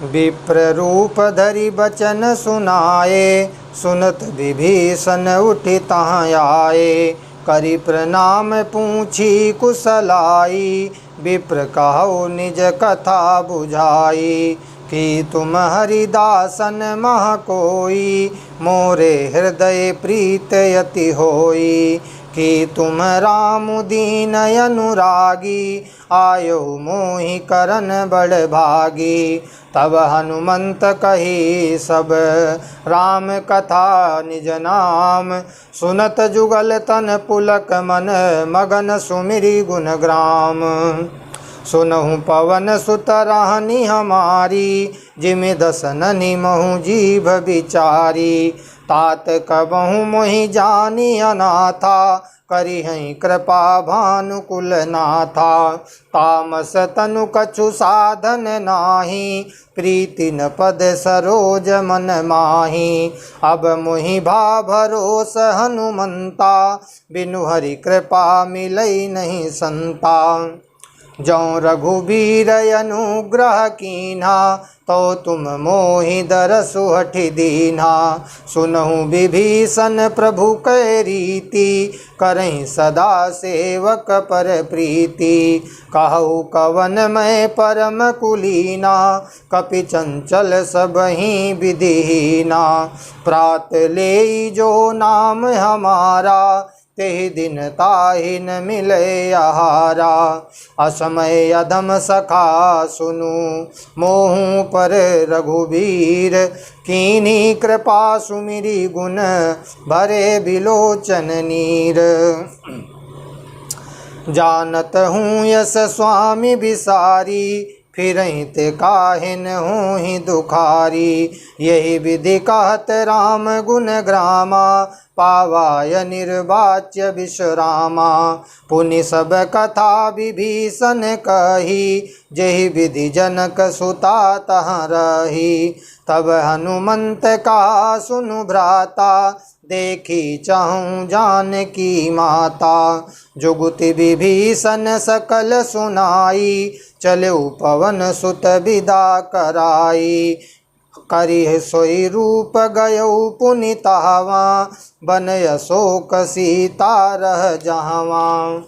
विप्र रूप धरि बचन सुनाए, सुनत विभीषण उठि तहाँ आए। करि प्रणाम पूछी कुशलाई, विप्र कहु निज कथा बुझाई। कि तुम हरिदासन मह कोई, मोरे हृदय प्रीत यति होई। कि तुम राम दीन अनुरागी, आयो मोहि करन बड़ भागी। तब हनुमंत कही सब राम कथा निज नाम, सुनत जुगल तन पुलक मन, मगन सुमिरि गुण ग्राम। सुनहु पवन सुत रानी हमारी, जिमि दसन महु जीभ बिचारी। तात कबहु मोहि जानी अनाथा, करिहै कृपा भानुकुल नाथा। तामस तनु कछु साधन नाही, प्रीति न पद सरोज मन माही। अब मोहि भा भरोस हनुमंता, बिनु हरि कृपा मिलै नहीं संता। जौं रघुबीर अनुग्रह कीन्हा, तो तुम मोहि दरसु हठि दीन्हा। सुनहु विभीषण प्रभु कै रीति, करहि सदा सेवक पर प्रीति। कहु कवन मैं परम कुलीना, कपि चंचल सबहि विधिहीना। प्रात लेई जो नाम हमारा, तेहि दिन ताहि न मिले आहारा। असमय अधम सखा सुनु, मोहु पर रघुबीर। कीन्ही कृपा सुमिरि गुण, भरे बिलोचन नीर। जानत हूँ यस स्वामी बिसारी, फिरहि ते काहिन होहि दुखारी। यही विधि कहत राम गुण ग्रामा, पावाय निर्वाच्य विश्रामा। पुनि सब कथा विभीषण कही, जेहि विधि जनक सुता तहाँ रही। तब हनुमंत कहा सुनु भ्राता, देखी चाहूँ जानकी माता। जुगुति विभीषण सकल सुनाई, चले पवन सुत विदा कराई। करिह सोई रूप गयौ पुनि तावा, बन अशोक सीता रह जहाँ।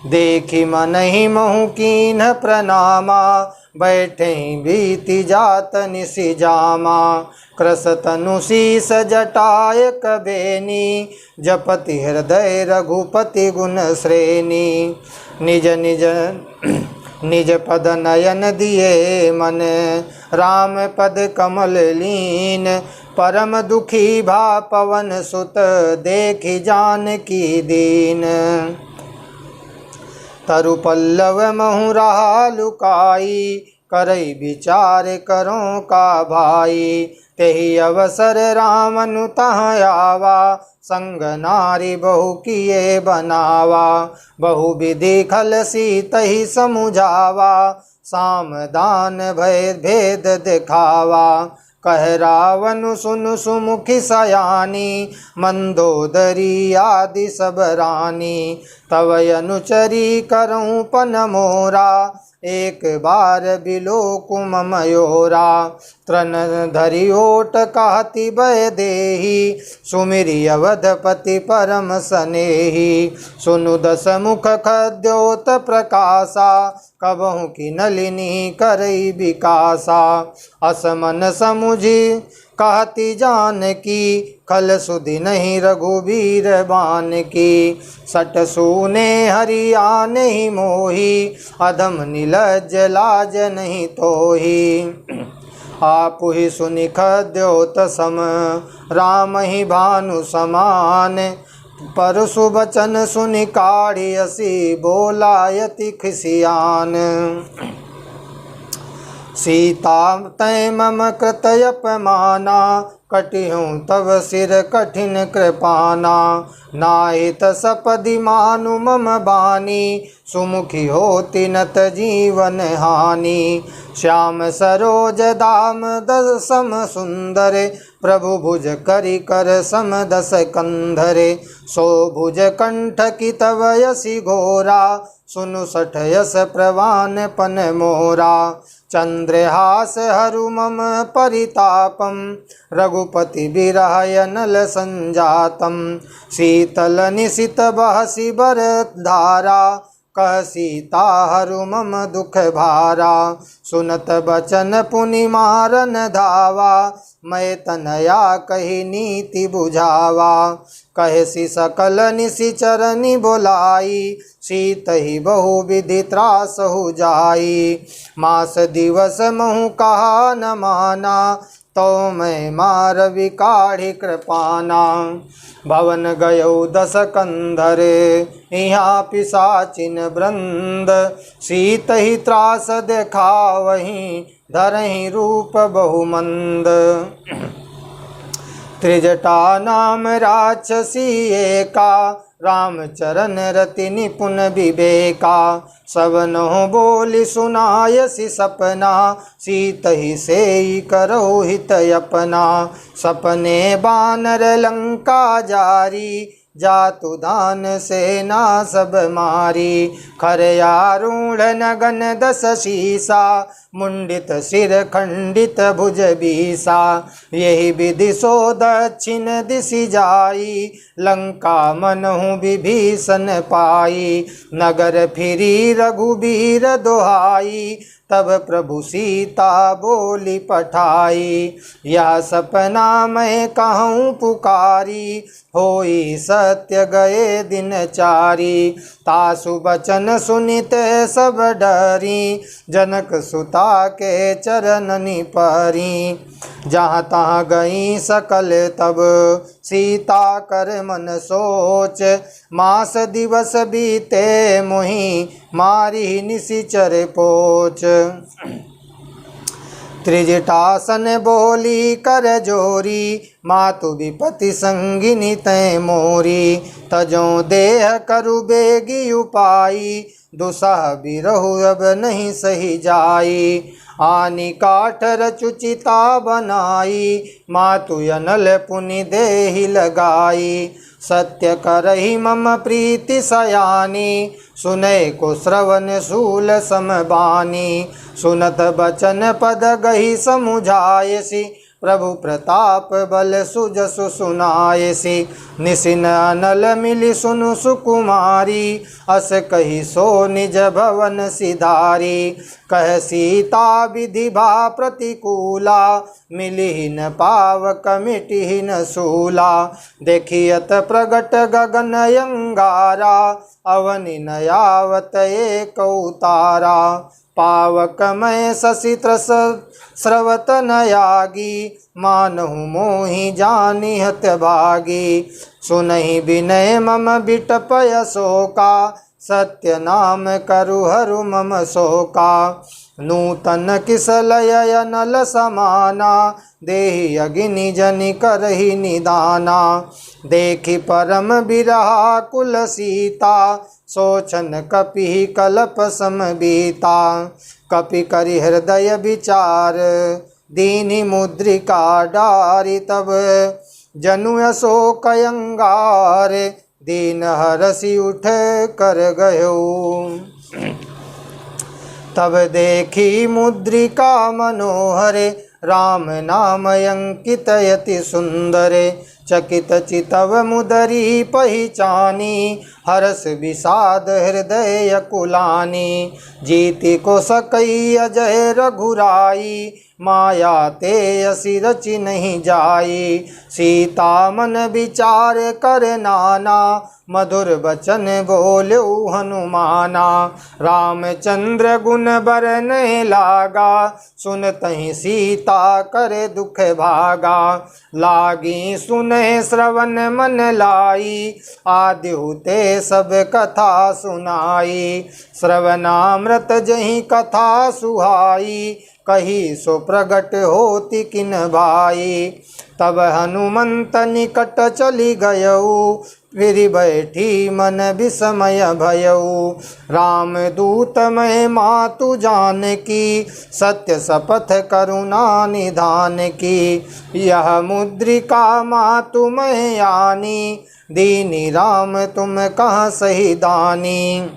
देखि मनहि महु कीन्ह प्रणामा, बैठे बीति जात निसि जामा। कृस तनु शीस जटाय कबेनी, जपति हृदय रघुपति गुण श्रेणी। निज निज निज पद नयन दिए मन, राम पद कमल लीन। परम दुखी भा पवन सुत, देखि जानकी दीन। तरु पल्लव महु रहा लुकाई, करई विचार करों का भाई। तेहि अवसर रामनु तहाँ आवा, संग नारी बहु किए बनावा। बहु विधि खल सीतहि समुझावा, सामदान भय भेद दिखावा। कह रावण सुनु सुमुखी सयानी, मंदोदरी आदि सब रानी। तव अनुचरी करऊँ पन मोरा, एक बार बिलोकु मम योरा। तृण धरि ओट कहति भय देहि, सुमिरि अवधपति परम सनेहि। सुनु दस मुख खद्योत प्रकाशा, कबहु की नलिनी करई विकासा। असमन समुझी कहती जानकी, खल सुधि नहीं रघुबीर बान की। सट सूने हरिया नहीं मोही, अधम निलज्ज लाज नहीं तोही। आपु ही सुनि खद्योत सम, राम ही भानु समान। परसु बचन सुनि काढ़ियसी, बोलायति खिसियान। सीता तै मम कृत अपमाना, कटिहूँ तव सिर कठिन कृपाना। नाहित सपदि मानु मम बानी, सुमुखी होति नत जीवन हानि। श्याम सरोज दाम दसम सुंदर, प्रभु भुज करि कर सम दस कंधरे। सो भुज कंठ की तव यसी घोरा, सुनु सठ यस प्रवान पन मोरा। चंद्रहास हरु मम परितापम रघुपति विरहय नल संजातम शीतल निशित बहसी बर धारा कह सीता हरु मम दुख भारा सुनत बचन पुनि मारन धावा मैं तनया कही नीति बुझावा कहसी सकल निशिचरनि बोलाई सीत ही बहु विधि त्रासहु जाई मास दिवस महु कहा न माना तो मैं मार विकाढ़ी कृपाना भवन गयो दस कंधरे यहाँ पिशाचिन वृंद सीत ही त्रास देखा वहीं धरहि रूप बहुमंद त्रिजटा नाम राक्षसी एका रामचरण रति निपुण विवेका सबनो बोली सुनायसी सपना सीत ही से करो हित अपना सपने बानर लंका जारी जातु दान सेना सब मारी खरयारूढ़ नगन दस शीसा मुंडित सिर खंडित भुज बीसा यही विधि सो दक्षिण दिशि जाई लंका मनहु विभीषण पाई नगर फिरी रघुबीर दोहाई तब प्रभु सीता बोली पठाई यह सपना मैं कहूँ पुकारी होई सत्य गए दिन चारी तासु बचन सुनित सब डरी जनक सुता के चरणनि परी जहाँ तहाँ गई सकल तब सीता कर मन सोच मास दिवस बीते मोहि मारी निशिचर पोच त्रिजटासन बोली कर जोरी मातु विपति संगिनी तै मोरी तजो देह करु बेगी उपाई दुसह बिरहु अब नहीं सही जाई आनी काठ रचुचिता बनाई मातु अनल पुनि देहि लगाई सत्य करहि मम प्रीति सयानी सुनै को श्रवण शूल समबानी सुनत बचन पद गही समुझायसी प्रभु प्रताप बल सुजसु सुनायसी निसिन अनल मिली सुनु सुकुमारी अस कही सो निज भवन सिधारी कह सीता विधि भा प्रतिकूला मिली न पावक मिटी न सूला देखियत प्रगट गगन अंगारा अवनि नयावत एक उतारा पावक मैं शशि त्रस स्रवत नयागी मानहु मोहि जानि हत भागी सुनहि विनय मम बिटपय शोका सत्य नाम करु हरु मम शोका नूतन किसलय नल समाना देहि अग्नि जनि करहि निदाना देखि परम बिरहा कुल सीता सोचन कपि कलप समबीता कपि करि हृदय विचार दीनि मुद्रिका डारि तब जनु अशोक अंगार दीन हरसि उठ कर गयो तब देखी मुद्रिका मनोहरे राम नाम अंकित यति सुंदरे चकित चितव मुदरी पहिचानी हरस विषाद हृदय कुलानी जीति को सकई अजय रघुराई माया ते असि रचि नहीं जाई सीता मन विचार कर नाना मधुर बचन बोल्यो हनुमाना रामचंद्र गुण बरने लागा सुनतहि सीता करे दुख भागा लागी सुने श्रवण मन लाई आद्यु ते सब कथा सुनाई श्रवणामृत जही कथा सुहाई कही सो प्रगट होती किन भाई तब हनुमंत निकट चली गयऊ फिर बैठी मन विस्मय भयऊ राम दूत मैं मातु जान की सत्य शपथ करुणा निधान की यह मुद्रिका मातु मैं आनी दीनी राम तुम कहाँ सही दानी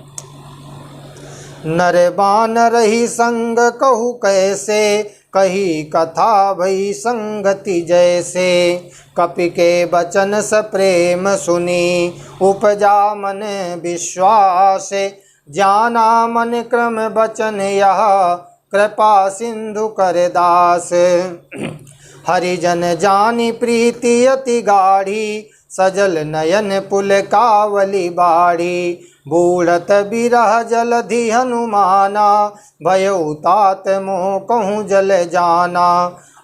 नर बान रही संग कहु कैसे, कही कथा भई संगति जैसे। कपि के बचन स प्रेम सुनी, उपजा मन विश्वास। जाना मन क्रम बचन यह, कृपा सिंधु कर दास। हरिजन जानी प्रीति अति गाढ़ी, सजल नयन पुल कावली बाढ़ी। बूढ़त बिरह जलधि हनुमाना, भयो तात मोह कहूँ जल जाना।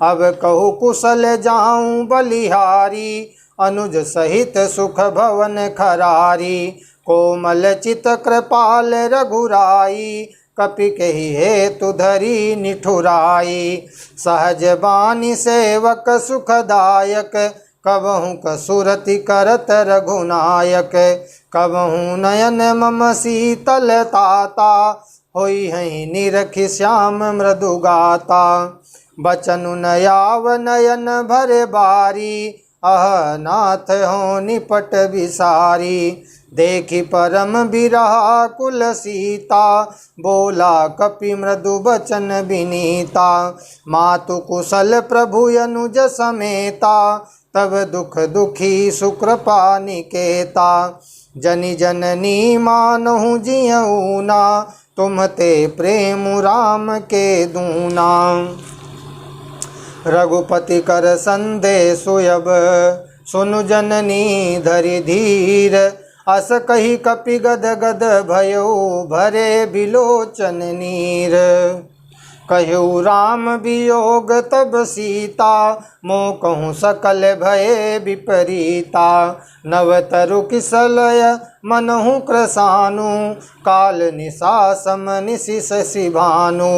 अब कहूँ कुशल जाऊँ बलिहारी, अनुज सहित सुख भवन खरारी। कोमल चित कृपाल रघुराई, कपि कही हेतु धरी निठुराई। सहज बानी सेवक सुखदायक, कबहु कसुरति करत रघुनायक। कबहु नयन मम शीतल ताता, होई हई निरखि श्याम मृदु गाता। बचनु नयाव नयन भरे बारी, अह नाथ हो निपट विसारी। देखि परम बिरहा कुल सीता, बोला कपि मृदु बचन विनीता। मातु कुशल प्रभु अनुज समेता, तब दुख दुखी सुकृपा निकेता। जनि जननी मानहु जियऊ ना, तुम ते प्रेम राम के दूना। रघुपति कर संदेशु अब, सुनु जननी धरि धीर। अस कही कपि गद गद भयो, भरे बिलोचन नीर। कहु राम वियोग तब सीता, मोह कहूँ सकल भये विपरीता। नव तरु किसलय मनहु कृसानु, काल निशा सम निशिष भानु।